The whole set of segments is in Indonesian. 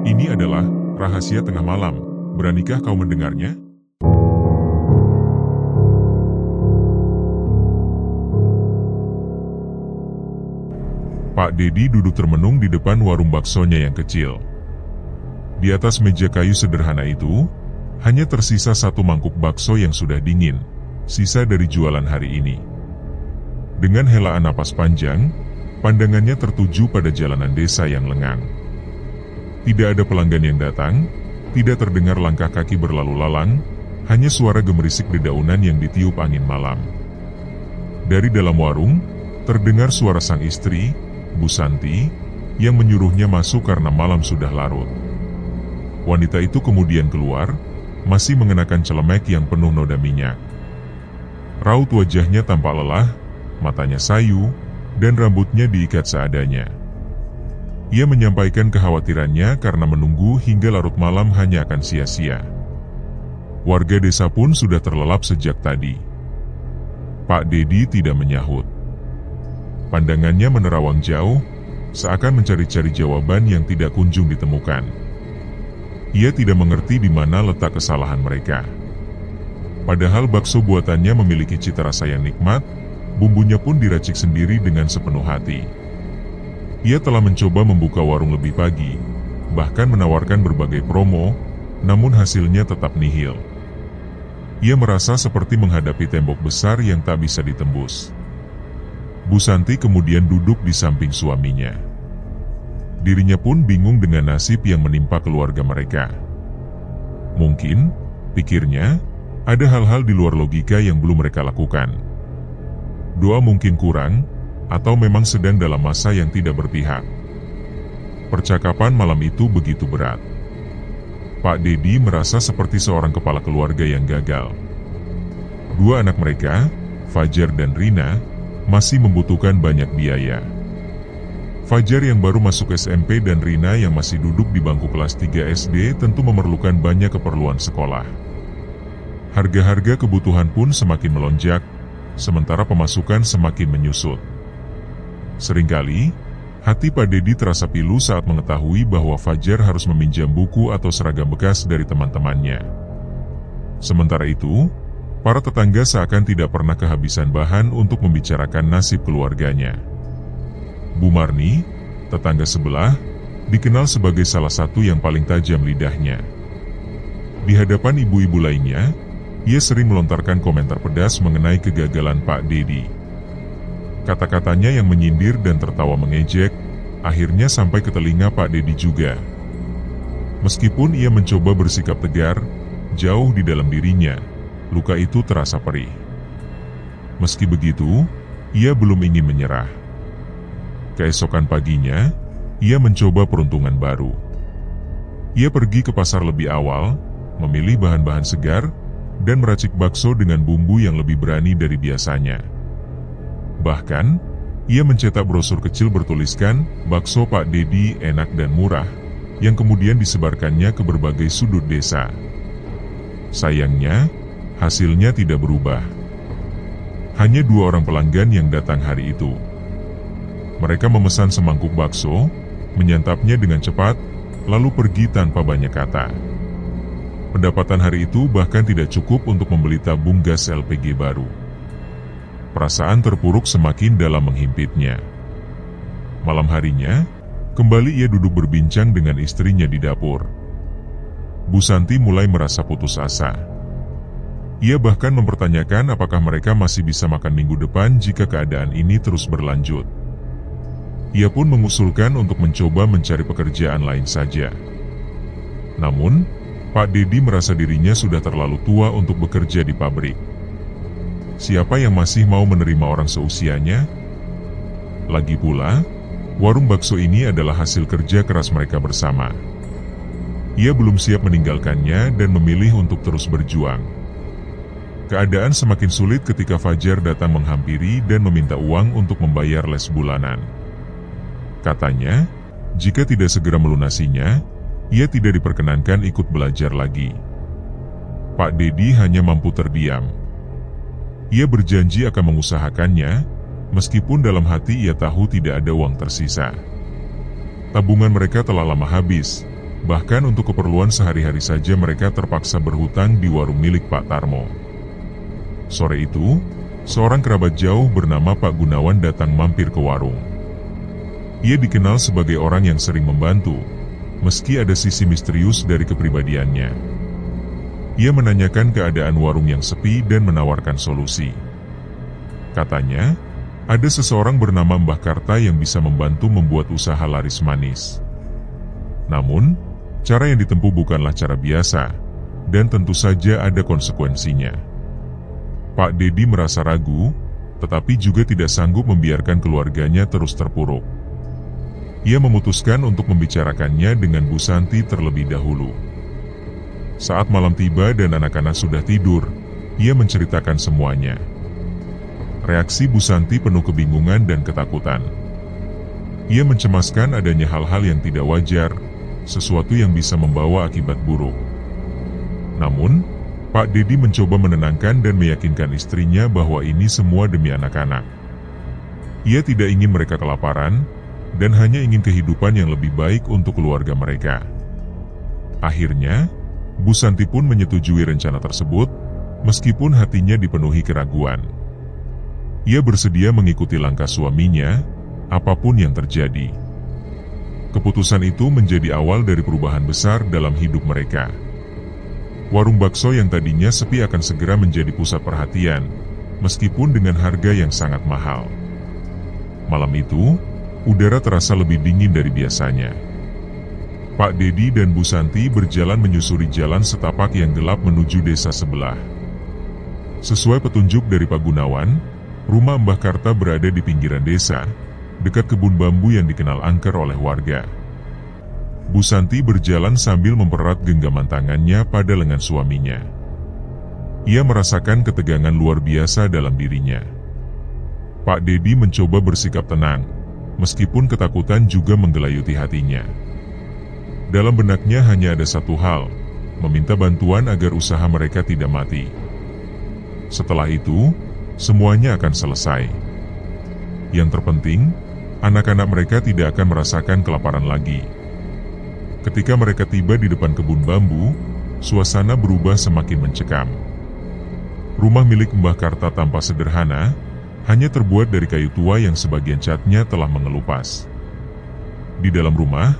Ini adalah rahasia tengah malam. Beranikah kau mendengarnya? Pak Dedi duduk termenung di depan warung baksonya yang kecil. Di atas meja kayu sederhana itu, hanya tersisa satu mangkuk bakso yang sudah dingin, sisa dari jualan hari ini. Dengan helaan napas panjang, pandangannya tertuju pada jalanan desa yang lengang. Tidak ada pelanggan yang datang, tidak terdengar langkah kaki berlalu lalang, hanya suara gemerisik dedaunan yang ditiup angin malam. Dari dalam warung, terdengar suara sang istri, Bu Santi, yang menyuruhnya masuk karena malam sudah larut. Wanita itu kemudian keluar, masih mengenakan celemek yang penuh noda minyak. Raut wajahnya tampak lelah, matanya sayu, dan rambutnya diikat seadanya. Ia menyampaikan kekhawatirannya karena menunggu hingga larut malam hanya akan sia-sia. Warga desa pun sudah terlelap sejak tadi. Pak Dedi tidak menyahut. Pandangannya menerawang jauh, seakan mencari-cari jawaban yang tidak kunjung ditemukan. Ia tidak mengerti di mana letak kesalahan mereka. Padahal bakso buatannya memiliki cita rasa yang nikmat, bumbunya pun diracik sendiri dengan sepenuh hati. Ia telah mencoba membuka warung lebih pagi, bahkan menawarkan berbagai promo, namun hasilnya tetap nihil. Ia merasa seperti menghadapi tembok besar yang tak bisa ditembus. Bu Santi kemudian duduk di samping suaminya. Dirinya pun bingung dengan nasib yang menimpa keluarga mereka. Mungkin, pikirnya, ada hal-hal di luar logika yang belum mereka lakukan. Doa mungkin kurang, atau memang sedang dalam masa yang tidak berpihak. Percakapan malam itu begitu berat. Pak Dedi merasa seperti seorang kepala keluarga yang gagal. Dua anak mereka, Fajar dan Rina, masih membutuhkan banyak biaya. Fajar yang baru masuk SMP dan Rina yang masih duduk di bangku kelas 3 SD tentu memerlukan banyak keperluan sekolah. Harga-harga kebutuhan pun semakin melonjak, sementara pemasukan semakin menyusut. Seringkali, hati Pak Dedi terasa pilu saat mengetahui bahwa Fajar harus meminjam buku atau seragam bekas dari teman-temannya. Sementara itu, para tetangga seakan tidak pernah kehabisan bahan untuk membicarakan nasib keluarganya. Bu Marni, tetangga sebelah, dikenal sebagai salah satu yang paling tajam lidahnya. Di hadapan ibu-ibu lainnya, ia sering melontarkan komentar pedas mengenai kegagalan Pak Dedi. Kata-katanya yang menyindir dan tertawa mengejek, akhirnya sampai ke telinga Pak Dedi juga. Meskipun ia mencoba bersikap tegar, jauh di dalam dirinya, luka itu terasa perih. Meski begitu, ia belum ingin menyerah. Keesokan paginya, ia mencoba peruntungan baru. Ia pergi ke pasar lebih awal, memilih bahan-bahan segar, dan meracik bakso dengan bumbu yang lebih berani dari biasanya. Bahkan, ia mencetak brosur kecil bertuliskan, "Bakso Pak Dedi enak dan murah", yang kemudian disebarkannya ke berbagai sudut desa. Sayangnya, hasilnya tidak berubah. Hanya 2 orang pelanggan yang datang hari itu. Mereka memesan semangkuk bakso, menyantapnya dengan cepat, lalu pergi tanpa banyak kata. Pendapatan hari itu bahkan tidak cukup untuk membeli tabung gas LPG baru. Perasaan terpuruk semakin dalam menghimpitnya. Malam harinya, kembali ia duduk berbincang dengan istrinya di dapur. Bu Santi mulai merasa putus asa. Ia bahkan mempertanyakan apakah mereka masih bisa makan minggu depan jika keadaan ini terus berlanjut. Ia pun mengusulkan untuk mencoba mencari pekerjaan lain saja. Namun, Pak Dedi merasa dirinya sudah terlalu tua untuk bekerja di pabrik. Siapa yang masih mau menerima orang seusianya? Lagi pula, warung bakso ini adalah hasil kerja keras mereka bersama. Ia belum siap meninggalkannya dan memilih untuk terus berjuang. Keadaan semakin sulit ketika Fajar datang menghampiri dan meminta uang untuk membayar les bulanan. Katanya, jika tidak segera melunasinya, ia tidak diperkenankan ikut belajar lagi. Pak Dedi hanya mampu terdiam. Ia berjanji akan mengusahakannya, meskipun dalam hati ia tahu tidak ada uang tersisa. Tabungan mereka telah lama habis, Bahkan untuk keperluan sehari-hari saja mereka terpaksa berhutang di warung milik Pak Tarmo. Sore itu, seorang kerabat jauh bernama Pak Gunawan datang mampir ke warung. Ia dikenal sebagai orang yang sering membantu, meski ada sisi misterius dari kepribadiannya. Ia menanyakan keadaan warung yang sepi dan menawarkan solusi. Katanya, ada seseorang bernama Mbah Karta yang bisa membantu membuat usaha laris manis. Namun, cara yang ditempuh bukanlah cara biasa, dan tentu saja ada konsekuensinya. Pak Dedi merasa ragu, tetapi juga tidak sanggup membiarkan keluarganya terus terpuruk. Ia memutuskan untuk membicarakannya dengan Bu Santi terlebih dahulu. Saat malam tiba dan anak-anak sudah tidur, ia menceritakan semuanya. Reaksi Bu Santi penuh kebingungan dan ketakutan. Ia mencemaskan adanya hal-hal yang tidak wajar, sesuatu yang bisa membawa akibat buruk. Namun, Pak Dedi mencoba menenangkan dan meyakinkan istrinya bahwa ini semua demi anak-anak. Ia tidak ingin mereka kelaparan, dan hanya ingin kehidupan yang lebih baik untuk keluarga mereka. Akhirnya, Bu Santi pun menyetujui rencana tersebut, meskipun hatinya dipenuhi keraguan. Ia bersedia mengikuti langkah suaminya, apapun yang terjadi. Keputusan itu menjadi awal dari perubahan besar dalam hidup mereka. Warung bakso yang tadinya sepi akan segera menjadi pusat perhatian, meskipun dengan harga yang sangat mahal. Malam itu, udara terasa lebih dingin dari biasanya. Pak Dedi dan Bu Santi berjalan menyusuri jalan setapak yang gelap menuju desa sebelah. Sesuai petunjuk dari Pak Gunawan, rumah Mbah Karta berada di pinggiran desa, dekat kebun bambu yang dikenal angker oleh warga. Bu Santi berjalan sambil mempererat genggaman tangannya pada lengan suaminya. Ia merasakan ketegangan luar biasa dalam dirinya. Pak Dedi mencoba bersikap tenang, meskipun ketakutan juga menggelayuti hatinya. Dalam benaknya hanya ada satu hal, meminta bantuan agar usaha mereka tidak mati. Setelah itu, semuanya akan selesai. Yang terpenting, anak-anak mereka tidak akan merasakan kelaparan lagi. Ketika mereka tiba di depan kebun bambu, suasana berubah semakin mencekam. Rumah milik Mbah Karta tampak sederhana, hanya terbuat dari kayu tua yang sebagian catnya telah mengelupas. Di dalam rumah,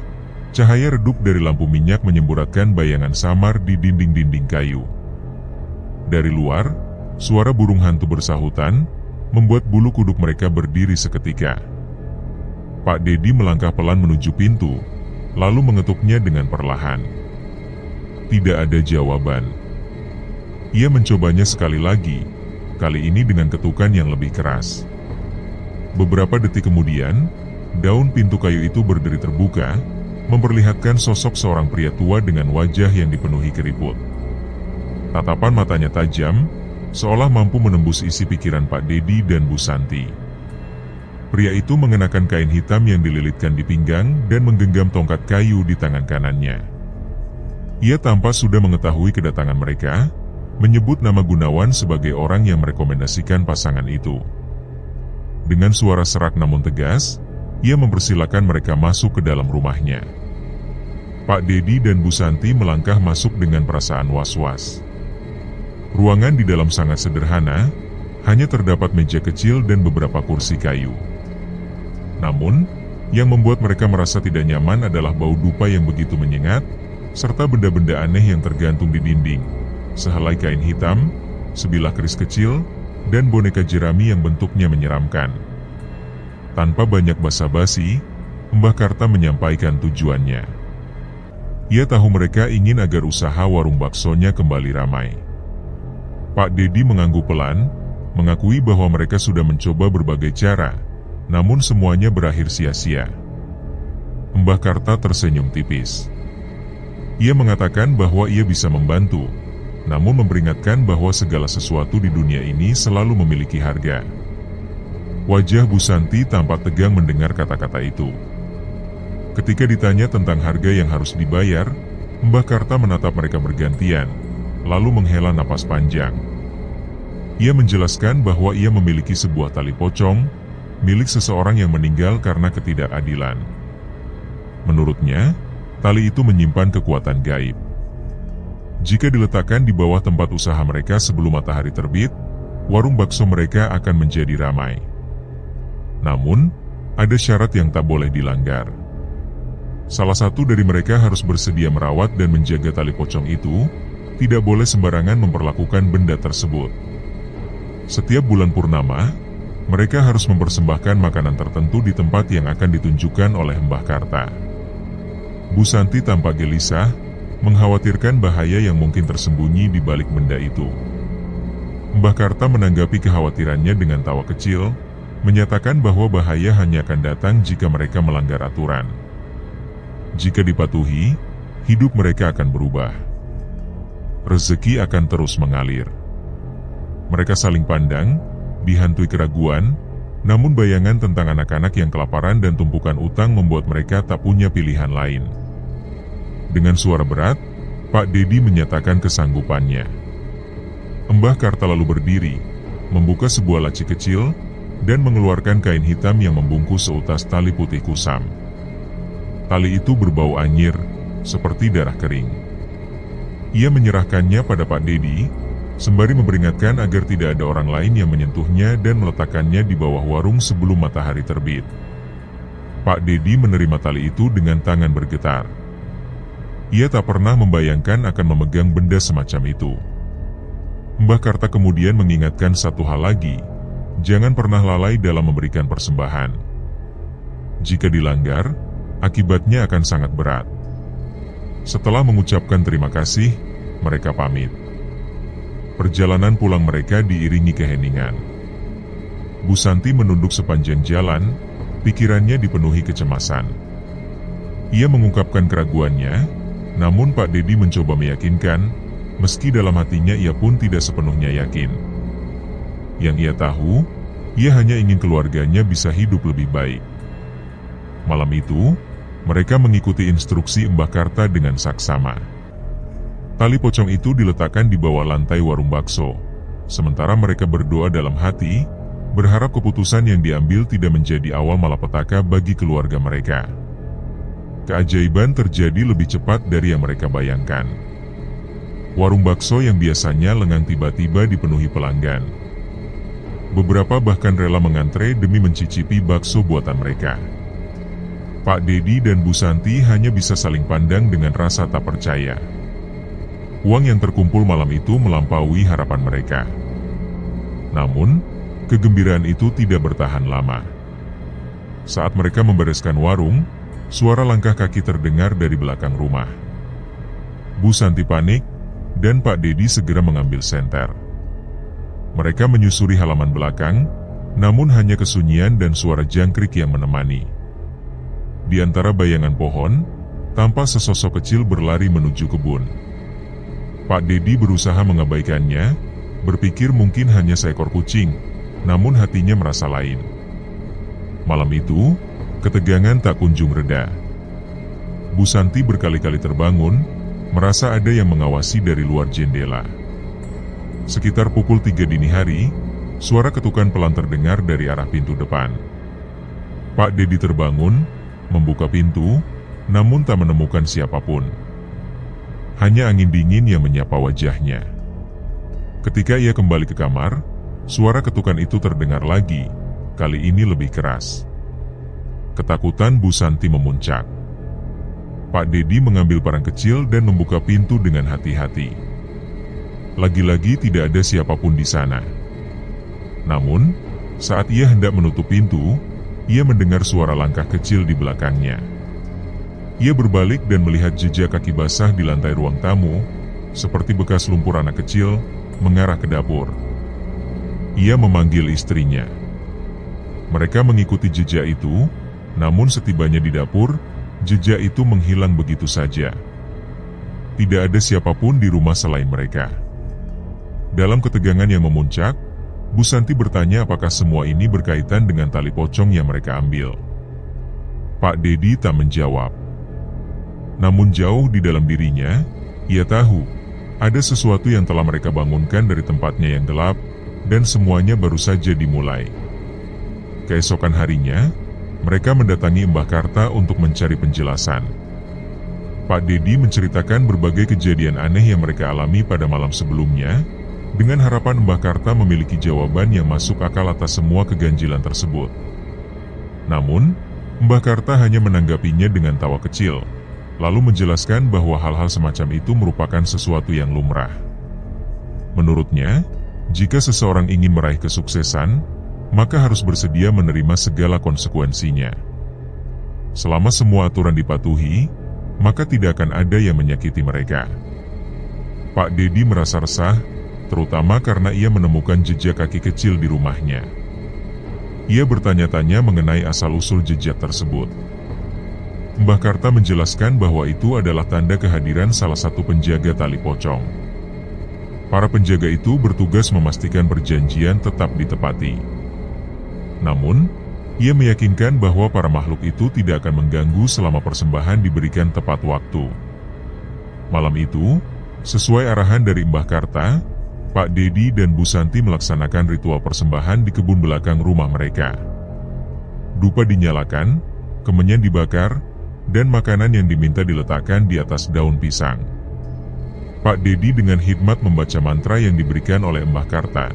cahaya redup dari lampu minyak menyemburatkan bayangan samar di dinding-dinding kayu. Dari luar, suara burung hantu bersahutan, membuat bulu kuduk mereka berdiri seketika. Pak Dedi melangkah pelan menuju pintu, lalu mengetuknya dengan perlahan. Tidak ada jawaban. Ia mencobanya sekali lagi, kali ini dengan ketukan yang lebih keras. Beberapa detik kemudian, daun pintu kayu itu berdiri terbuka, memperlihatkan sosok seorang pria tua dengan wajah yang dipenuhi keriput. Tatapan matanya tajam, seolah mampu menembus isi pikiran Pak Dedi dan Bu Santi. Pria itu mengenakan kain hitam yang dililitkan di pinggang dan menggenggam tongkat kayu di tangan kanannya. Ia tampak sudah mengetahui kedatangan mereka, menyebut nama Gunawan sebagai orang yang merekomendasikan pasangan itu. Dengan suara serak namun tegas, ia mempersilakan mereka masuk ke dalam rumahnya. Pak Dedi dan Bu Santi melangkah masuk dengan perasaan was-was. Ruangan di dalam sangat sederhana, hanya terdapat meja kecil dan beberapa kursi kayu. Namun, yang membuat mereka merasa tidak nyaman adalah bau dupa yang begitu menyengat, serta benda-benda aneh yang tergantung di dinding, sehelai kain hitam, sebilah keris kecil, dan boneka jerami yang bentuknya menyeramkan. Tanpa banyak basa-basi, Mbah Karta menyampaikan tujuannya. Ia tahu mereka ingin agar usaha warung baksonya kembali ramai. Pak Dedi mengangguk pelan, mengakui bahwa mereka sudah mencoba berbagai cara, namun semuanya berakhir sia-sia. Mbah Karta tersenyum tipis. Ia mengatakan bahwa ia bisa membantu, namun memperingatkan bahwa segala sesuatu di dunia ini selalu memiliki harga. Wajah Bu Santi tampak tegang mendengar kata-kata itu. Ketika ditanya tentang harga yang harus dibayar, Mbah Karta menatap mereka bergantian, lalu menghela napas panjang. Ia menjelaskan bahwa ia memiliki sebuah tali pocong, milik seseorang yang meninggal karena ketidakadilan. Menurutnya, tali itu menyimpan kekuatan gaib. Jika diletakkan di bawah tempat usaha mereka sebelum matahari terbit, warung bakso mereka akan menjadi ramai. Namun, ada syarat yang tak boleh dilanggar. Salah satu dari mereka harus bersedia merawat dan menjaga tali pocong itu, tidak boleh sembarangan memperlakukan benda tersebut. Setiap bulan purnama, mereka harus mempersembahkan makanan tertentu di tempat yang akan ditunjukkan oleh Mbah Karta. Bu Santi tampak gelisah, mengkhawatirkan bahaya yang mungkin tersembunyi di balik benda itu. Mbah Karta menanggapi kekhawatirannya dengan tawa kecil, menyatakan bahwa bahaya hanya akan datang jika mereka melanggar aturan. Jika dipatuhi, hidup mereka akan berubah. Rezeki akan terus mengalir. Mereka saling pandang, dihantui keraguan, namun bayangan tentang anak-anak yang kelaparan dan tumpukan utang membuat mereka tak punya pilihan lain. Dengan suara berat, Pak Dedi menyatakan kesanggupannya. Mbah Karta lalu berdiri, membuka sebuah laci kecil, dan mengeluarkan kain hitam yang membungkus seutas tali putih kusam. Tali itu berbau anyir, seperti darah kering. Ia menyerahkannya pada Pak Dedi, sembari memperingatkan agar tidak ada orang lain yang menyentuhnya dan meletakkannya di bawah warung sebelum matahari terbit. Pak Dedi menerima tali itu dengan tangan bergetar. Ia tak pernah membayangkan akan memegang benda semacam itu. Mbah Karta kemudian mengingatkan satu hal lagi, jangan pernah lalai dalam memberikan persembahan. Jika dilanggar, akibatnya akan sangat berat. Setelah mengucapkan terima kasih, mereka pamit. Perjalanan pulang mereka diiringi keheningan. Bu Santi menunduk sepanjang jalan, pikirannya dipenuhi kecemasan. Ia mengungkapkan keraguannya, namun Pak Dedi mencoba meyakinkan, meski dalam hatinya ia pun tidak sepenuhnya yakin. Yang ia tahu, ia hanya ingin keluarganya bisa hidup lebih baik. Malam itu, mereka mengikuti instruksi Mbah Karta dengan saksama. Tali pocong itu diletakkan di bawah lantai warung bakso, sementara mereka berdoa dalam hati, berharap keputusan yang diambil tidak menjadi awal malapetaka bagi keluarga mereka. Keajaiban terjadi lebih cepat dari yang mereka bayangkan. Warung bakso yang biasanya lengang tiba-tiba dipenuhi pelanggan. Beberapa bahkan rela mengantre demi mencicipi bakso buatan mereka. Pak Dedi dan Bu Santi hanya bisa saling pandang dengan rasa tak percaya. Uang yang terkumpul malam itu melampaui harapan mereka. Namun, kegembiraan itu tidak bertahan lama. Saat mereka membereskan warung, suara langkah kaki terdengar dari belakang rumah. Bu Santi panik, dan Pak Dedi segera mengambil senter. Mereka menyusuri halaman belakang, namun hanya kesunyian dan suara jangkrik yang menemani. Di antara bayangan pohon, tampak sesosok kecil berlari menuju kebun. Pak Dedi berusaha mengabaikannya, berpikir mungkin hanya seekor kucing, namun hatinya merasa lain. Malam itu, ketegangan tak kunjung reda. Bu Santi berkali-kali terbangun, merasa ada yang mengawasi dari luar jendela. Sekitar pukul 3 dini hari, suara ketukan pelan terdengar dari arah pintu depan. Pak Dedi terbangun, membuka pintu, namun tak menemukan siapapun. Hanya angin dingin yang menyapa wajahnya. Ketika ia kembali ke kamar, suara ketukan itu terdengar lagi, kali ini lebih keras. Ketakutan Bu Santi memuncak. Pak Dedi mengambil parang kecil dan membuka pintu dengan hati-hati. Lagi-lagi tidak ada siapapun di sana. Namun, saat ia hendak menutup pintu, ia mendengar suara langkah kecil di belakangnya. Ia berbalik dan melihat jejak kaki basah di lantai ruang tamu, seperti bekas lumpur anak kecil, mengarah ke dapur. Ia memanggil istrinya. Mereka mengikuti jejak itu, namun setibanya di dapur, jejak itu menghilang begitu saja. Tidak ada siapapun di rumah selain mereka. Dalam ketegangan yang memuncak, Bu Santi bertanya apakah semua ini berkaitan dengan tali pocong yang mereka ambil. Pak Dedi tak menjawab. Namun jauh di dalam dirinya, ia tahu ada sesuatu yang telah mereka bangunkan dari tempatnya yang gelap, dan semuanya baru saja dimulai. Keesokan harinya, mereka mendatangi Mbah Karta untuk mencari penjelasan. Pak Dedi menceritakan berbagai kejadian aneh yang mereka alami pada malam sebelumnya, dengan harapan Mbah Karta memiliki jawaban yang masuk akal atas semua keganjilan tersebut. Namun, Mbah Karta hanya menanggapinya dengan tawa kecil, lalu menjelaskan bahwa hal-hal semacam itu merupakan sesuatu yang lumrah. Menurutnya, jika seseorang ingin meraih kesuksesan, maka harus bersedia menerima segala konsekuensinya. Selama semua aturan dipatuhi, maka tidak akan ada yang menyakiti mereka. Pak Dedi merasa resah, terutama karena ia menemukan jejak kaki kecil di rumahnya. Ia bertanya-tanya mengenai asal-usul jejak tersebut. Mbah Karta menjelaskan bahwa itu adalah tanda kehadiran salah satu penjaga tali pocong. Para penjaga itu bertugas memastikan perjanjian tetap ditepati. Namun, ia meyakinkan bahwa para makhluk itu tidak akan mengganggu selama persembahan diberikan tepat waktu. Malam itu, sesuai arahan dari Mbah Karta, Pak Dedi dan Bu Santi melaksanakan ritual persembahan di kebun belakang rumah mereka. Dupa dinyalakan, kemenyan dibakar, dan makanan yang diminta diletakkan di atas daun pisang. Pak Dedi dengan hikmat membaca mantra yang diberikan oleh Mbah Karta,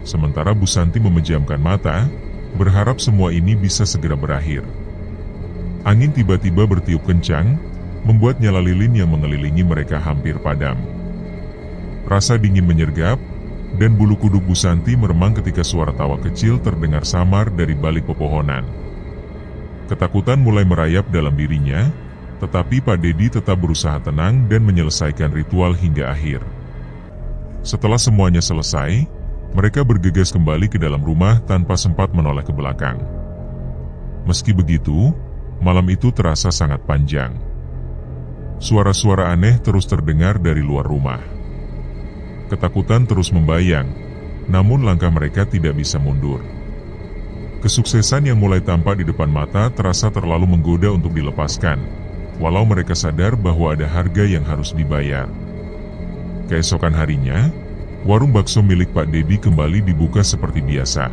sementara Bu Santi memejamkan mata, berharap semua ini bisa segera berakhir. Angin tiba-tiba bertiup kencang, membuat nyala lilin yang mengelilingi mereka hampir padam. Rasa dingin menyergap, dan bulu kuduk Bu Santi meremang ketika suara tawa kecil terdengar samar dari balik pepohonan. Ketakutan mulai merayap dalam dirinya, tetapi Pak Dedi tetap berusaha tenang dan menyelesaikan ritual hingga akhir. Setelah semuanya selesai, mereka bergegas kembali ke dalam rumah tanpa sempat menoleh ke belakang. Meski begitu, malam itu terasa sangat panjang. Suara-suara aneh terus terdengar dari luar rumah. Ketakutan terus membayang, namun langkah mereka tidak bisa mundur. Kesuksesan yang mulai tampak di depan mata terasa terlalu menggoda untuk dilepaskan, walau mereka sadar bahwa ada harga yang harus dibayar. Keesokan harinya, warung bakso milik Pak Dedi kembali dibuka seperti biasa.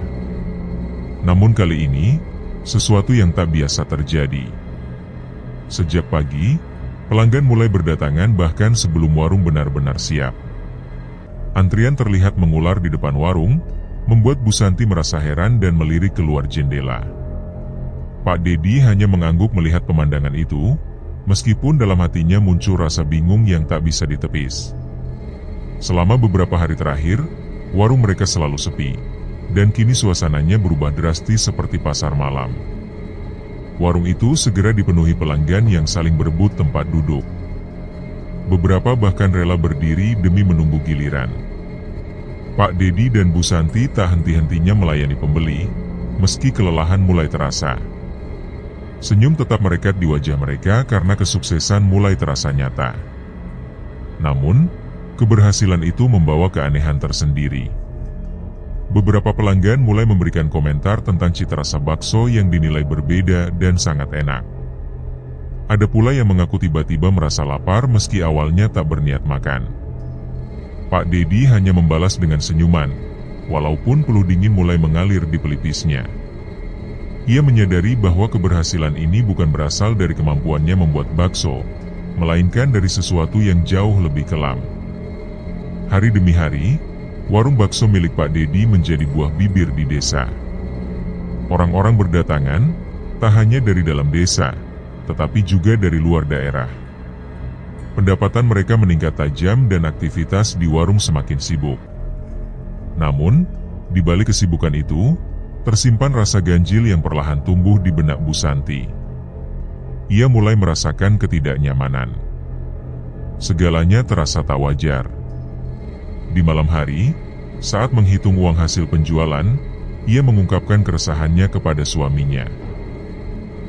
Namun kali ini, sesuatu yang tak biasa terjadi. Sejak pagi, pelanggan mulai berdatangan bahkan sebelum warung benar-benar siap. Antrian terlihat mengular di depan warung, membuat Bu Santi merasa heran dan melirik keluar jendela. Pak Dedi hanya mengangguk melihat pemandangan itu, meskipun dalam hatinya muncul rasa bingung yang tak bisa ditepis. Selama beberapa hari terakhir, warung mereka selalu sepi, dan kini suasananya berubah drastis seperti pasar malam. Warung itu segera dipenuhi pelanggan yang saling berebut tempat duduk. Beberapa bahkan rela berdiri demi menunggu giliran. Pak Dedi dan Bu Santi tak henti-hentinya melayani pembeli, meski kelelahan mulai terasa. Senyum tetap merekat di wajah mereka karena kesuksesan mulai terasa nyata. Namun, keberhasilan itu membawa keanehan tersendiri. Beberapa pelanggan mulai memberikan komentar tentang cita rasa bakso yang dinilai berbeda dan sangat enak. Ada pula yang mengaku tiba-tiba merasa lapar meski awalnya tak berniat makan. Pak Dedi hanya membalas dengan senyuman, walaupun peluh dingin mulai mengalir di pelipisnya. Ia menyadari bahwa keberhasilan ini bukan berasal dari kemampuannya membuat bakso, melainkan dari sesuatu yang jauh lebih kelam. Hari demi hari, warung bakso milik Pak Dedi menjadi buah bibir di desa. Orang-orang berdatangan, tak hanya dari dalam desa, tetapi juga dari luar daerah. Pendapatan mereka meningkat tajam dan aktivitas di warung semakin sibuk. Namun, di balik kesibukan itu, tersimpan rasa ganjil yang perlahan tumbuh di benak Bu Santi. Ia mulai merasakan ketidaknyamanan. Segalanya terasa tak wajar. Di malam hari, saat menghitung uang hasil penjualan, ia mengungkapkan keresahannya kepada suaminya.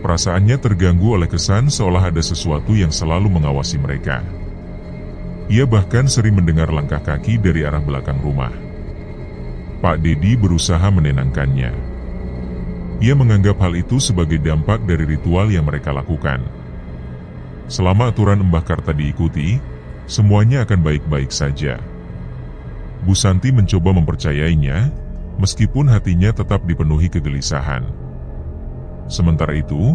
Perasaannya terganggu oleh kesan seolah ada sesuatu yang selalu mengawasi mereka. Ia bahkan sering mendengar langkah kaki dari arah belakang rumah. Pak Dedi berusaha menenangkannya. Ia menganggap hal itu sebagai dampak dari ritual yang mereka lakukan. Selama aturan Mbah Karta diikuti, semuanya akan baik-baik saja. Bu Santi mencoba mempercayainya, meskipun hatinya tetap dipenuhi kegelisahan. Sementara itu,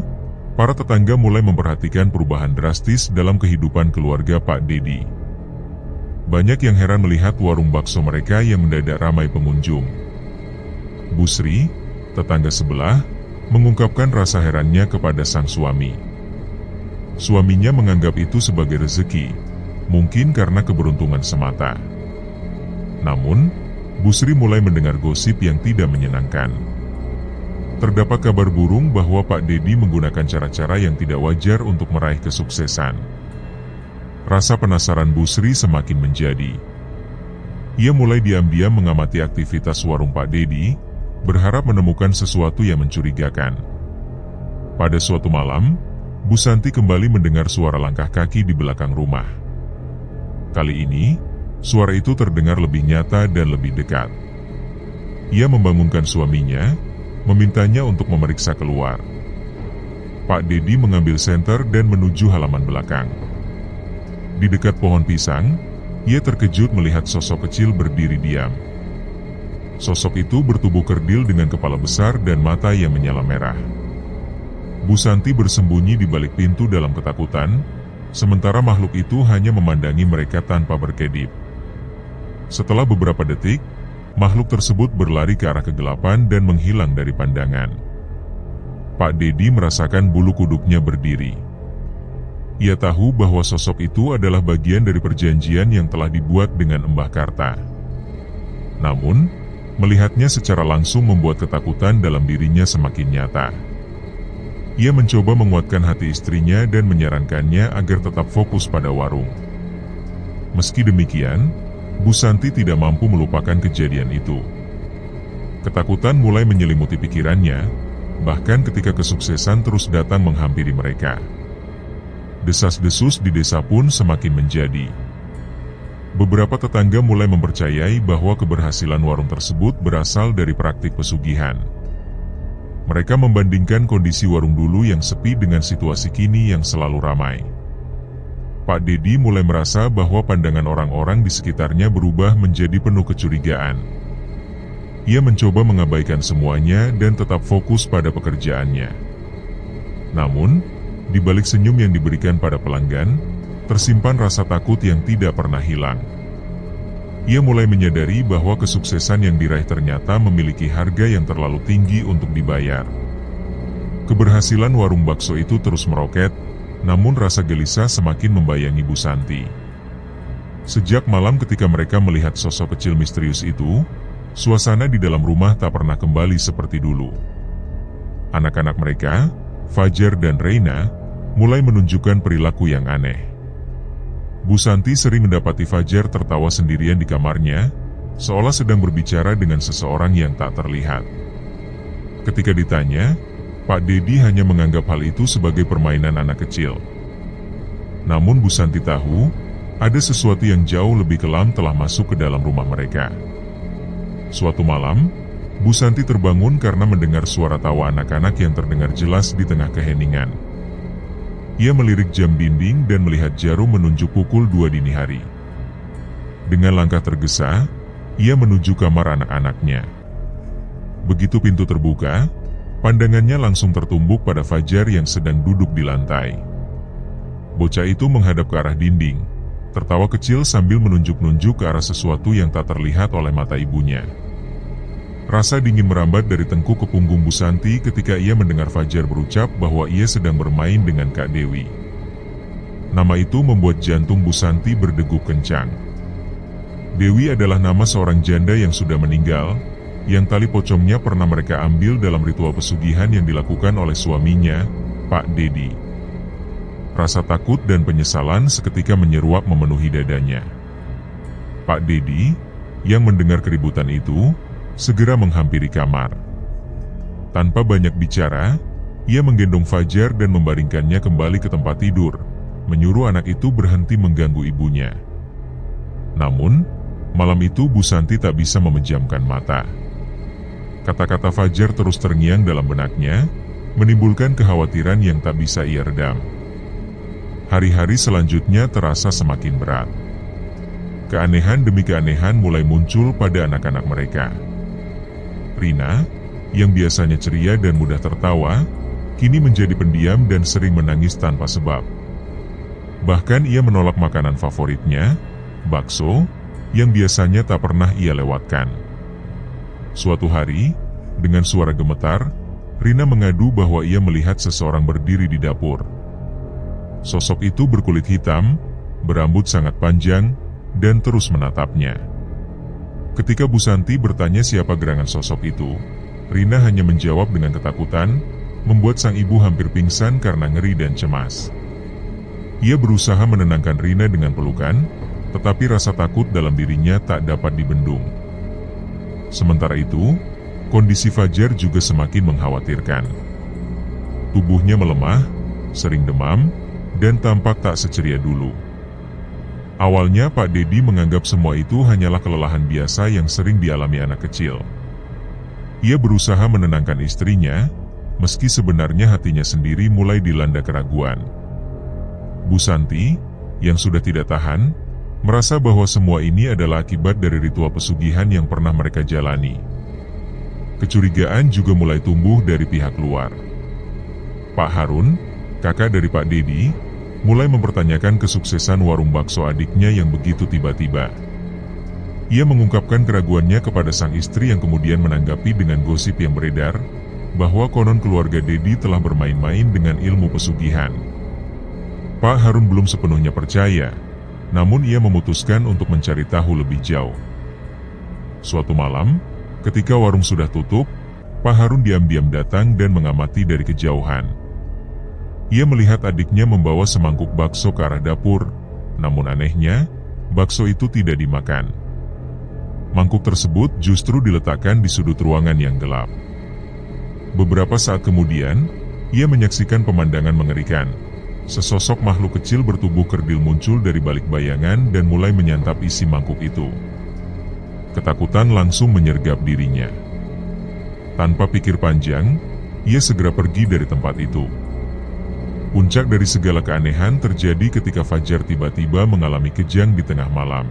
para tetangga mulai memperhatikan perubahan drastis dalam kehidupan keluarga Pak Dedi. Banyak yang heran melihat warung bakso mereka yang mendadak ramai pengunjung. Bu Sri, tetangga sebelah, mengungkapkan rasa herannya kepada sang suami. Suaminya menganggap itu sebagai rezeki, mungkin karena keberuntungan semata. Namun, Bu Sri mulai mendengar gosip yang tidak menyenangkan. Terdapat kabar burung bahwa Pak Dedi menggunakan cara-cara yang tidak wajar untuk meraih kesuksesan. Rasa penasaran Bu Sri semakin menjadi. Ia mulai diam-diam mengamati aktivitas warung Pak Dedi, berharap menemukan sesuatu yang mencurigakan. Pada suatu malam, Bu Santi kembali mendengar suara langkah kaki di belakang rumah. Kali ini, suara itu terdengar lebih nyata dan lebih dekat. Ia membangunkan suaminya, memintanya untuk memeriksa keluar. Pak Dedi mengambil senter dan menuju halaman belakang. Di dekat pohon pisang, ia terkejut melihat sosok kecil berdiri diam. Sosok itu bertubuh kerdil dengan kepala besar dan mata yang menyala merah. Bu Santi bersembunyi di balik pintu dalam ketakutan, sementara makhluk itu hanya memandangi mereka tanpa berkedip. Setelah beberapa detik, makhluk tersebut berlari ke arah kegelapan dan menghilang dari pandangan. Pak Dedi merasakan bulu kuduknya berdiri. Ia tahu bahwa sosok itu adalah bagian dari perjanjian yang telah dibuat dengan Mbah Karta. Namun, melihatnya secara langsung membuat ketakutan dalam dirinya semakin nyata. Ia mencoba menguatkan hati istrinya dan menyarankannya agar tetap fokus pada warung. Meski demikian, Bu Santi tidak mampu melupakan kejadian itu. Ketakutan mulai menyelimuti pikirannya, bahkan ketika kesuksesan terus datang menghampiri mereka. Desas-desus di desa pun semakin menjadi. Beberapa tetangga mulai mempercayai bahwa keberhasilan warung tersebut berasal dari praktik pesugihan. Mereka membandingkan kondisi warung dulu yang sepi dengan situasi kini yang selalu ramai. Pak Dedi mulai merasa bahwa pandangan orang-orang di sekitarnya berubah menjadi penuh kecurigaan. Ia mencoba mengabaikan semuanya dan tetap fokus pada pekerjaannya. Namun, di balik senyum yang diberikan pada pelanggan, tersimpan rasa takut yang tidak pernah hilang. Ia mulai menyadari bahwa kesuksesan yang diraih ternyata memiliki harga yang terlalu tinggi untuk dibayar. Keberhasilan warung bakso itu terus meroket, namun rasa gelisah semakin membayangi Bu Santi. Sejak malam ketika mereka melihat sosok kecil misterius itu, suasana di dalam rumah tak pernah kembali seperti dulu. Anak-anak mereka, Fajar dan Reina, mulai menunjukkan perilaku yang aneh. Bu Santi sering mendapati Fajar tertawa sendirian di kamarnya, seolah sedang berbicara dengan seseorang yang tak terlihat. Ketika ditanya, Pak Dedi hanya menganggap hal itu sebagai permainan anak kecil. Namun Bu Santi tahu, ada sesuatu yang jauh lebih kelam telah masuk ke dalam rumah mereka. Suatu malam, Bu Santi terbangun karena mendengar suara tawa anak-anak yang terdengar jelas di tengah keheningan. Ia melirik jam dinding dan melihat jarum menunjuk pukul 2 dini hari. Dengan langkah tergesa, ia menuju kamar anak-anaknya. Begitu pintu terbuka, pandangannya langsung tertumbuk pada Fajar yang sedang duduk di lantai. Bocah itu menghadap ke arah dinding, tertawa kecil sambil menunjuk-nunjuk ke arah sesuatu yang tak terlihat oleh mata ibunya. Rasa dingin merambat dari tengkuk ke punggung Bu Santi ketika ia mendengar Fajar berucap bahwa ia sedang bermain dengan Kak Dewi. Nama itu membuat jantung Bu Santi berdegup kencang. Dewi adalah nama seorang janda yang sudah meninggal, yang tali pocongnya pernah mereka ambil dalam ritual pesugihan yang dilakukan oleh suaminya, Pak Dedi. Rasa takut dan penyesalan seketika menyeruak memenuhi dadanya. Pak Dedi, yang mendengar keributan itu, segera menghampiri kamar. Tanpa banyak bicara, ia menggendong Fajar dan membaringkannya kembali ke tempat tidur, menyuruh anak itu berhenti mengganggu ibunya. Namun, malam itu Bu Santi tak bisa memejamkan mata. Kata-kata Fajar terus terngiang dalam benaknya, menimbulkan kekhawatiran yang tak bisa ia redam. Hari-hari selanjutnya terasa semakin berat. Keanehan demi keanehan mulai muncul pada anak-anak mereka. Rina, yang biasanya ceria dan mudah tertawa, kini menjadi pendiam dan sering menangis tanpa sebab. Bahkan ia menolak makanan favoritnya, bakso, yang biasanya tak pernah ia lewatkan. Suatu hari, dengan suara gemetar, Rina mengadu bahwa ia melihat seseorang berdiri di dapur. Sosok itu berkulit hitam, berambut sangat panjang, dan terus menatapnya. Ketika Bu Santi bertanya siapa gerangan sosok itu, Rina hanya menjawab dengan ketakutan, membuat sang ibu hampir pingsan karena ngeri dan cemas. Ia berusaha menenangkan Rina dengan pelukan, tetapi rasa takut dalam dirinya tak dapat dibendung. Sementara itu, kondisi Fajar juga semakin mengkhawatirkan. Tubuhnya melemah, sering demam, dan tampak tak seceria dulu. Awalnya Pak Dedi menganggap semua itu hanyalah kelelahan biasa yang sering dialami anak kecil. Ia berusaha menenangkan istrinya, meski sebenarnya hatinya sendiri mulai dilanda keraguan. Bu Santi, yang sudah tidak tahan, merasa bahwa semua ini adalah akibat dari ritual pesugihan yang pernah mereka jalani. Kecurigaan juga mulai tumbuh dari pihak luar. Pak Harun, kakak dari Pak Dedi, mulai mempertanyakan kesuksesan warung bakso adiknya yang begitu tiba-tiba. Ia mengungkapkan keraguannya kepada sang istri yang kemudian menanggapi dengan gosip yang beredar, bahwa konon keluarga Dedi telah bermain-main dengan ilmu pesugihan. Pak Harun belum sepenuhnya percaya, namun ia memutuskan untuk mencari tahu lebih jauh. Suatu malam, ketika warung sudah tutup, Pak Harun diam-diam datang dan mengamati dari kejauhan. Ia melihat adiknya membawa semangkuk bakso ke arah dapur, namun anehnya, bakso itu tidak dimakan. Mangkuk tersebut justru diletakkan di sudut ruangan yang gelap. Beberapa saat kemudian, ia menyaksikan pemandangan mengerikan. Sesosok makhluk kecil bertubuh kerdil muncul dari balik bayangan dan mulai menyantap isi mangkuk itu. Ketakutan langsung menyergap dirinya. Tanpa pikir panjang, ia segera pergi dari tempat itu. Puncak dari segala keanehan terjadi ketika Fajar tiba-tiba mengalami kejang di tengah malam.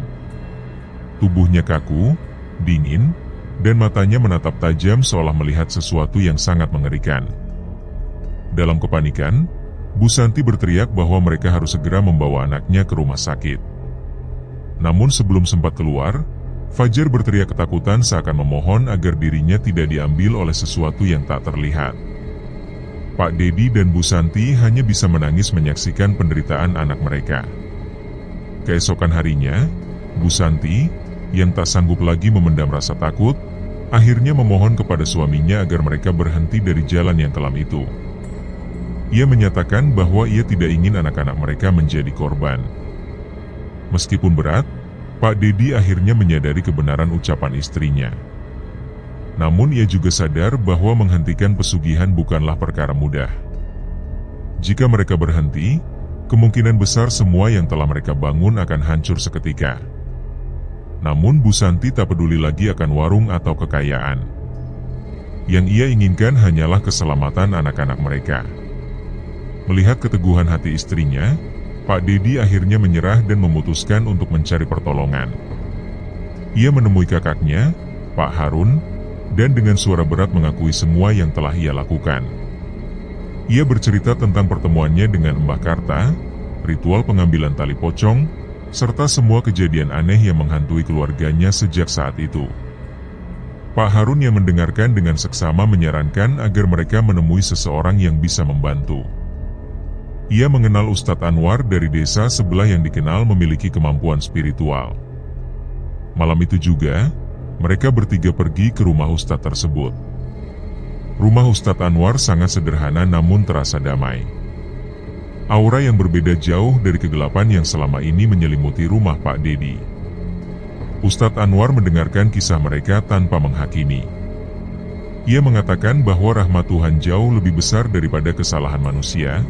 Tubuhnya kaku, dingin, dan matanya menatap tajam seolah melihat sesuatu yang sangat mengerikan. Dalam kepanikan, Bu Santi berteriak bahwa mereka harus segera membawa anaknya ke rumah sakit. Namun sebelum sempat keluar, Fajar berteriak ketakutan seakan memohon agar dirinya tidak diambil oleh sesuatu yang tak terlihat. Pak Dedi dan Bu Santi hanya bisa menangis menyaksikan penderitaan anak mereka. Keesokan harinya, Bu Santi, yang tak sanggup lagi memendam rasa takut, akhirnya memohon kepada suaminya agar mereka berhenti dari jalan yang kelam itu. Ia menyatakan bahwa ia tidak ingin anak-anak mereka menjadi korban. Meskipun berat, Pak Dedi akhirnya menyadari kebenaran ucapan istrinya. Namun ia juga sadar bahwa menghentikan pesugihan bukanlah perkara mudah. Jika mereka berhenti, kemungkinan besar semua yang telah mereka bangun akan hancur seketika. Namun Bu Santi tak peduli lagi akan warung atau kekayaan. Yang ia inginkan hanyalah keselamatan anak-anak mereka. Melihat keteguhan hati istrinya, Pak Dedi akhirnya menyerah dan memutuskan untuk mencari pertolongan. Ia menemui kakaknya, Pak Harun, dan dengan suara berat mengakui semua yang telah ia lakukan. Ia bercerita tentang pertemuannya dengan Mbah Karta, ritual pengambilan tali pocong, serta semua kejadian aneh yang menghantui keluarganya sejak saat itu. Pak Harun yang mendengarkan dengan seksama menyarankan agar mereka menemui seseorang yang bisa membantu. Ia mengenal Ustadz Anwar dari desa sebelah yang dikenal memiliki kemampuan spiritual. Malam itu juga, mereka bertiga pergi ke rumah Ustadz tersebut. Rumah Ustadz Anwar sangat sederhana namun terasa damai. Aura yang berbeda jauh dari kegelapan yang selama ini menyelimuti rumah Pak Dedi. Ustadz Anwar mendengarkan kisah mereka tanpa menghakimi. Ia mengatakan bahwa rahmat Tuhan jauh lebih besar daripada kesalahan manusia,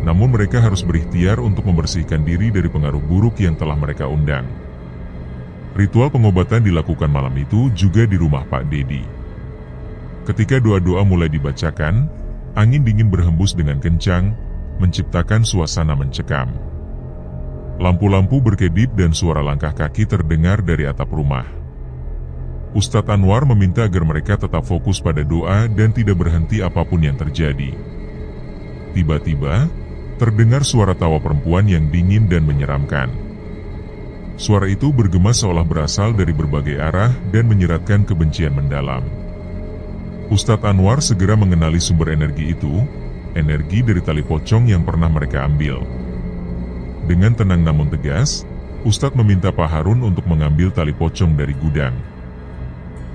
namun mereka harus berikhtiar untuk membersihkan diri dari pengaruh buruk yang telah mereka undang. Ritual pengobatan dilakukan malam itu juga di rumah Pak Dedi. Ketika doa-doa mulai dibacakan, angin dingin berhembus dengan kencang, menciptakan suasana mencekam. Lampu-lampu berkedip dan suara langkah kaki terdengar dari atap rumah. Ustadz Anwar meminta agar mereka tetap fokus pada doa dan tidak berhenti apapun yang terjadi. Tiba-tiba, terdengar suara tawa perempuan yang dingin dan menyeramkan. Suara itu bergema seolah berasal dari berbagai arah dan menyeratkan kebencian mendalam. Ustadz Anwar segera mengenali sumber energi itu, energi dari tali pocong yang pernah mereka ambil. Dengan tenang namun tegas, Ustadz meminta Pak Harun untuk mengambil tali pocong dari gudang.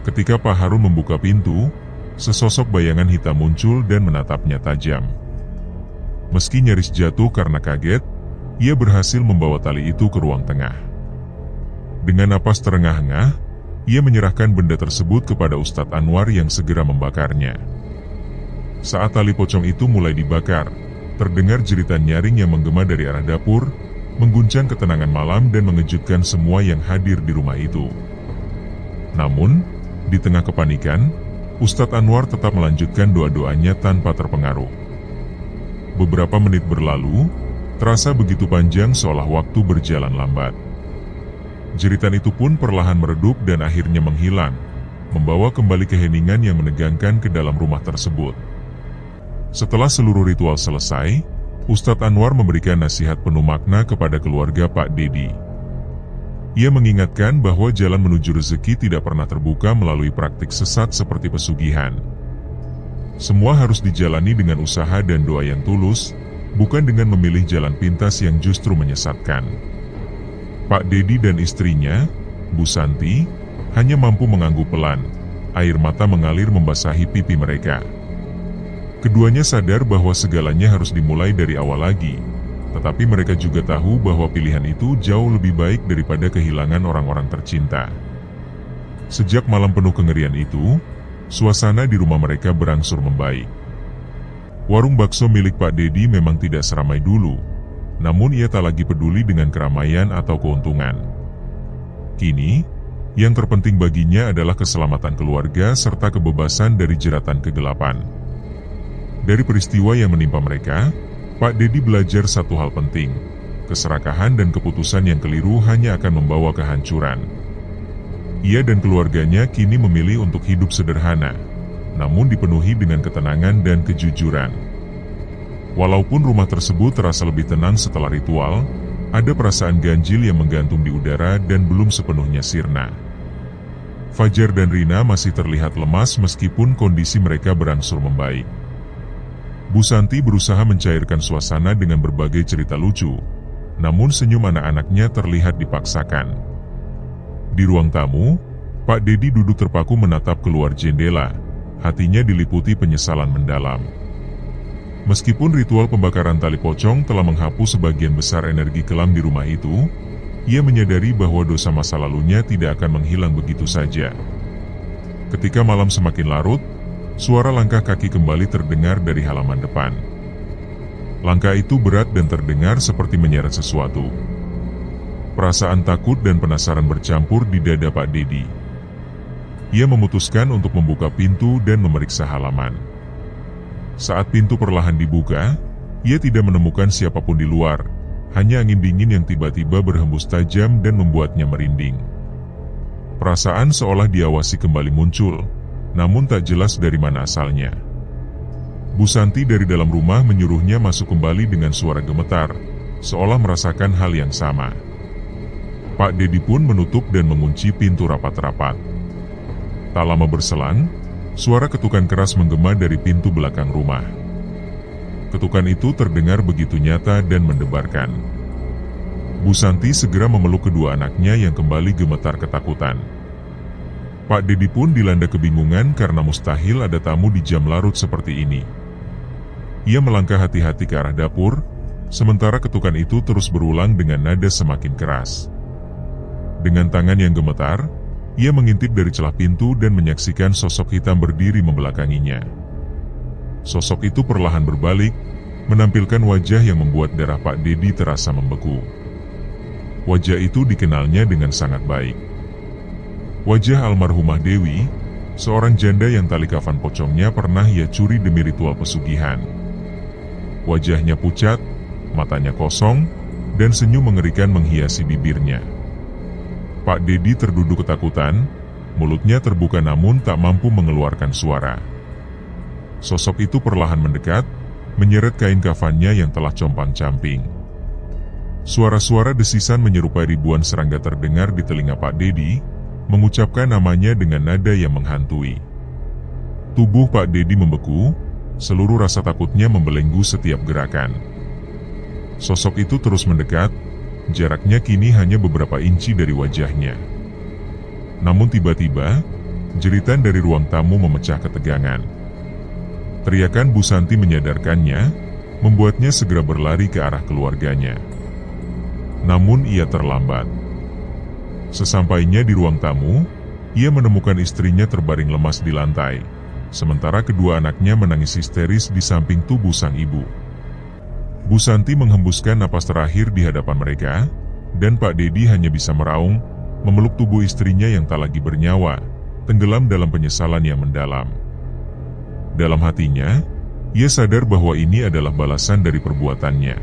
Ketika Pak Harun membuka pintu, sesosok bayangan hitam muncul dan menatapnya tajam. Meski nyaris jatuh karena kaget, ia berhasil membawa tali itu ke ruang tengah. Dengan napas terengah-engah, ia menyerahkan benda tersebut kepada Ustadz Anwar yang segera membakarnya. Saat tali pocong itu mulai dibakar, terdengar jeritan nyaring yang menggema dari arah dapur, mengguncang ketenangan malam dan mengejutkan semua yang hadir di rumah itu. Namun, di tengah kepanikan, Ustadz Anwar tetap melanjutkan doa-doanya tanpa terpengaruh. Beberapa menit berlalu, terasa begitu panjang seolah waktu berjalan lambat. Jeritan itu pun perlahan meredup dan akhirnya menghilang, membawa kembali keheningan yang menegangkan ke dalam rumah tersebut. Setelah seluruh ritual selesai, Ustadz Anwar memberikan nasihat penuh makna kepada keluarga Pak Dedi. Ia mengingatkan bahwa jalan menuju rezeki tidak pernah terbuka melalui praktik sesat seperti pesugihan. Semua harus dijalani dengan usaha dan doa yang tulus, bukan dengan memilih jalan pintas yang justru menyesatkan. Pak Dedi dan istrinya, Bu Santi, hanya mampu mengangguk pelan. Air mata mengalir membasahi pipi mereka. Keduanya sadar bahwa segalanya harus dimulai dari awal lagi, tetapi mereka juga tahu bahwa pilihan itu jauh lebih baik daripada kehilangan orang-orang tercinta. Sejak malam penuh kengerian itu, suasana di rumah mereka berangsur membaik. Warung bakso milik Pak Dedi memang tidak seramai dulu, namun ia tak lagi peduli dengan keramaian atau keuntungan. Kini, yang terpenting baginya adalah keselamatan keluarga serta kebebasan dari jeratan kegelapan. Dari peristiwa yang menimpa mereka, Pak Dedi belajar satu hal penting: keserakahan dan keputusan yang keliru hanya akan membawa kehancuran. Ia dan keluarganya kini memilih untuk hidup sederhana, namun dipenuhi dengan ketenangan dan kejujuran. Walaupun rumah tersebut terasa lebih tenang setelah ritual, ada perasaan ganjil yang menggantung di udara dan belum sepenuhnya sirna. Fajar dan Rina masih terlihat lemas meskipun kondisi mereka berangsur membaik. Bu Santi berusaha mencairkan suasana dengan berbagai cerita lucu, namun senyum anak-anaknya terlihat dipaksakan. Di ruang tamu, Pak Dedi duduk terpaku menatap keluar jendela, hatinya diliputi penyesalan mendalam. Meskipun ritual pembakaran tali pocong telah menghapus sebagian besar energi kelam di rumah itu, ia menyadari bahwa dosa masa lalunya tidak akan menghilang begitu saja. Ketika malam semakin larut, suara langkah kaki kembali terdengar dari halaman depan. Langkah itu berat dan terdengar seperti menyeret sesuatu. Perasaan takut dan penasaran bercampur di dada Pak Dedi. Ia memutuskan untuk membuka pintu dan memeriksa halaman. Saat pintu perlahan dibuka, ia tidak menemukan siapapun di luar, hanya angin dingin yang tiba-tiba berhembus tajam dan membuatnya merinding. Perasaan seolah diawasi kembali muncul, namun tak jelas dari mana asalnya. Bu Santi dari dalam rumah menyuruhnya masuk kembali dengan suara gemetar, seolah merasakan hal yang sama. Pak Dedi pun menutup dan mengunci pintu rapat-rapat. Tak lama berselang, suara ketukan keras menggema dari pintu belakang rumah. Ketukan itu terdengar begitu nyata dan mendebarkan. Bu Santi segera memeluk kedua anaknya yang kembali gemetar ketakutan. Pak Dedi pun dilanda kebingungan karena mustahil ada tamu di jam larut seperti ini. Ia melangkah hati-hati ke arah dapur, sementara ketukan itu terus berulang dengan nada semakin keras. Dengan tangan yang gemetar, ia mengintip dari celah pintu dan menyaksikan sosok hitam berdiri membelakanginya. Sosok itu perlahan berbalik, menampilkan wajah yang membuat darah Pak Dedi terasa membeku. Wajah itu dikenalnya dengan sangat baik. Wajah almarhumah Dewi, seorang janda yang tali kafan pocongnya pernah ia curi demi ritual pesugihan. Wajahnya pucat, matanya kosong, dan senyum mengerikan menghiasi bibirnya. Pak Dedi terduduk ketakutan, mulutnya terbuka namun tak mampu mengeluarkan suara. Sosok itu perlahan mendekat, menyeret kain kafannya yang telah compang-camping. Suara-suara desisan menyerupai ribuan serangga terdengar di telinga Pak Dedi, mengucapkan namanya dengan nada yang menghantui. Tubuh Pak Dedi membeku, seluruh rasa takutnya membelenggu setiap gerakan. Sosok itu terus mendekat, jaraknya kini hanya beberapa inci dari wajahnya. Namun tiba-tiba, jeritan dari ruang tamu memecah ketegangan. Teriakan Bu Santi menyadarkannya, membuatnya segera berlari ke arah keluarganya. Namun ia terlambat. Sesampainya di ruang tamu, ia menemukan istrinya terbaring lemas di lantai, sementara kedua anaknya menangis histeris di samping tubuh sang ibu. Bu Santi menghembuskan napas terakhir di hadapan mereka, dan Pak Dedi hanya bisa meraung, memeluk tubuh istrinya yang tak lagi bernyawa, tenggelam dalam penyesalan yang mendalam. Dalam hatinya, ia sadar bahwa ini adalah balasan dari perbuatannya.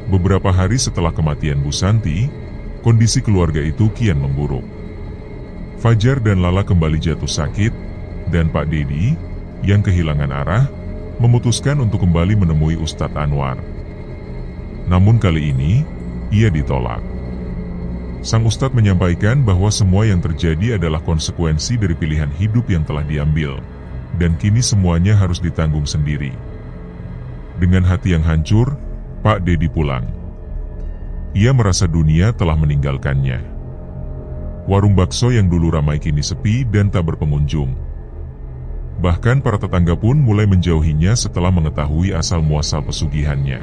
Beberapa hari setelah kematian Bu Santi, kondisi keluarga itu kian memburuk. Fajar dan Lala kembali jatuh sakit, dan Pak Dedi, yang kehilangan arah, memutuskan untuk kembali menemui Ustadz Anwar. Namun kali ini, ia ditolak. Sang Ustadz menyampaikan bahwa semua yang terjadi adalah konsekuensi dari pilihan hidup yang telah diambil, dan kini semuanya harus ditanggung sendiri. Dengan hati yang hancur, Pak Dedi pulang. Ia merasa dunia telah meninggalkannya. Warung bakso yang dulu ramai kini sepi dan tak berpengunjung. Bahkan para tetangga pun mulai menjauhinya setelah mengetahui asal-muasal pesugihannya.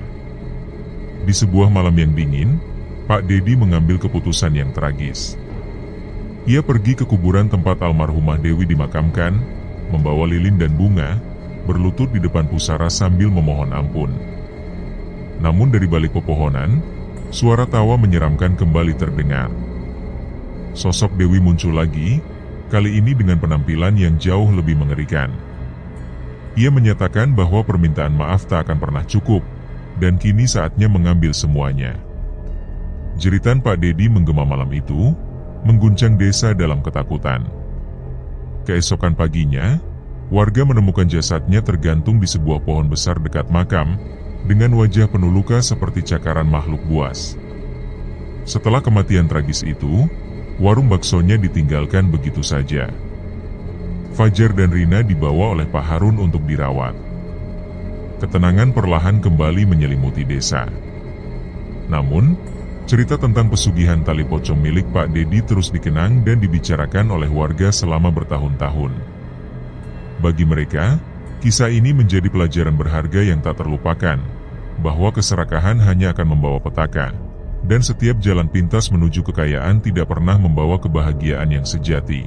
Di sebuah malam yang dingin, Pak Dedi mengambil keputusan yang tragis. Ia pergi ke kuburan tempat almarhumah Dewi dimakamkan, membawa lilin dan bunga, berlutut di depan pusara sambil memohon ampun. Namun dari balik pepohonan, suara tawa menyeramkan kembali terdengar. Sosok Dewi muncul lagi, kali ini dengan penampilan yang jauh lebih mengerikan. Ia menyatakan bahwa permintaan maaf tak akan pernah cukup, dan kini saatnya mengambil semuanya. Jeritan Pak Dedi menggema malam itu, mengguncang desa dalam ketakutan. Keesokan paginya, warga menemukan jasadnya tergantung di sebuah pohon besar dekat makam, dengan wajah penuh luka seperti cakaran makhluk buas. Setelah kematian tragis itu, warung baksonya ditinggalkan begitu saja. Fajar dan Rina dibawa oleh Pak Harun untuk dirawat. Ketenangan perlahan kembali menyelimuti desa. Namun, cerita tentang pesugihan tali pocong milik Pak Dedi terus dikenang dan dibicarakan oleh warga selama bertahun-tahun. Bagi mereka, kisah ini menjadi pelajaran berharga yang tak terlupakan, bahwa keserakahan hanya akan membawa petaka, dan setiap jalan pintas menuju kekayaan tidak pernah membawa kebahagiaan yang sejati.